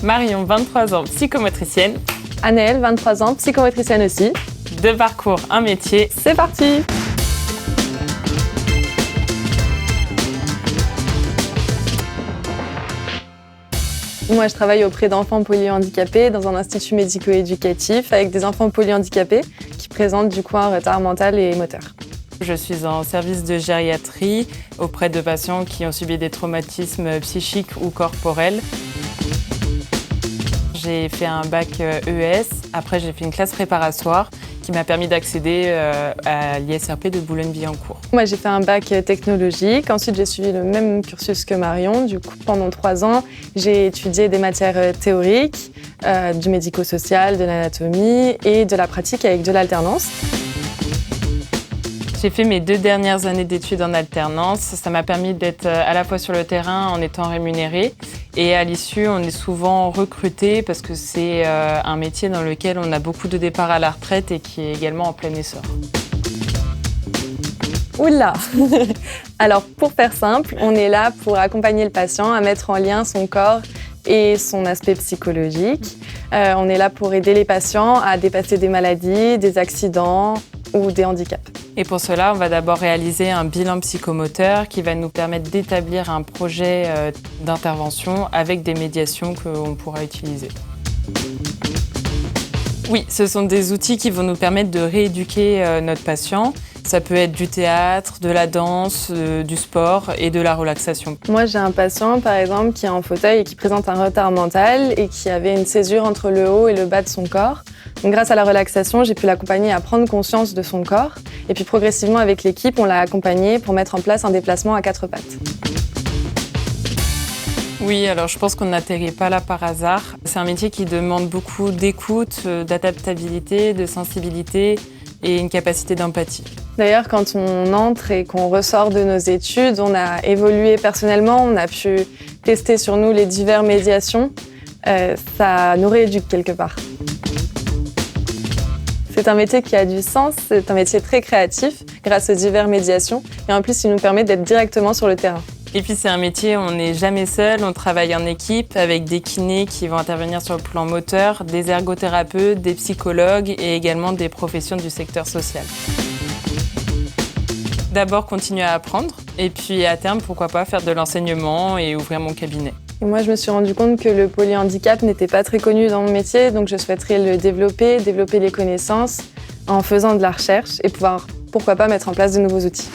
Marion, 23 ans, psychomotricienne. Anaëlle, 23 ans, psychomotricienne aussi. Deux parcours, un métier. C'est parti! Moi, je travaille auprès d'enfants polyhandicapés dans un institut médico-éducatif avec des enfants polyhandicapés qui présentent du coup un retard mental et moteur. Je suis en service de gériatrie auprès de patients qui ont subi des traumatismes psychiques ou corporels. J'ai fait un bac ES, après j'ai fait une classe préparatoire qui m'a permis d'accéder à l'ISRP de Boulogne-Billancourt. Moi, j'ai fait un bac technologique. Ensuite, j'ai suivi le même cursus que Marion. Du coup, pendant 3 ans, j'ai étudié des matières théoriques, du médico-social, de l'anatomie et de la pratique avec de l'alternance. J'ai fait mes 2 dernières années d'études en alternance. Ça m'a permis d'être à la fois sur le terrain en étant rémunérée et à l'issue, on est souvent recruté parce que c'est un métier dans lequel on a beaucoup de départs à la retraite et qui est également en plein essor. Oula! Alors, pour faire simple, on est là pour accompagner le patient à mettre en lien son corps et son aspect psychologique. On est là pour aider les patients à dépasser des maladies, des accidents ou des handicaps. Et pour cela, on va d'abord réaliser un bilan psychomoteur qui va nous permettre d'établir un projet d'intervention avec des médiations qu'on pourra utiliser. Oui, ce sont des outils qui vont nous permettre de rééduquer notre patient. Ça peut être du théâtre, de la danse, du sport et de la relaxation. Moi, j'ai un patient, par exemple, qui est en fauteuil et qui présente un retard mental et qui avait une césure entre le haut et le bas de son corps. Donc, grâce à la relaxation, j'ai pu l'accompagner à prendre conscience de son corps. Et puis, progressivement, avec l'équipe, on l'a accompagné pour mettre en place un déplacement à 4 pattes. Oui, alors je pense qu'on n'atterrit pas là par hasard. C'est un métier qui demande beaucoup d'écoute, d'adaptabilité, de sensibilité et une capacité d'empathie. D'ailleurs, quand on entre et qu'on ressort de nos études, on a évolué personnellement, on a pu tester sur nous les diverses médiations. Ça nous rééduque quelque part. C'est un métier qui a du sens, c'est un métier très créatif grâce aux diverses médiations et en plus il nous permet d'être directement sur le terrain. Et puis c'est un métier où on n'est jamais seul, on travaille en équipe avec des kinés qui vont intervenir sur le plan moteur, des ergothérapeutes, des psychologues et également des professions du secteur social. D'abord continuer à apprendre et puis à terme pourquoi pas faire de l'enseignement et ouvrir mon cabinet. Et moi, je me suis rendu compte que le polyhandicap n'était pas très connu dans mon métier, donc je souhaiterais le développer les connaissances en faisant de la recherche et pouvoir, pourquoi pas, mettre en place de nouveaux outils.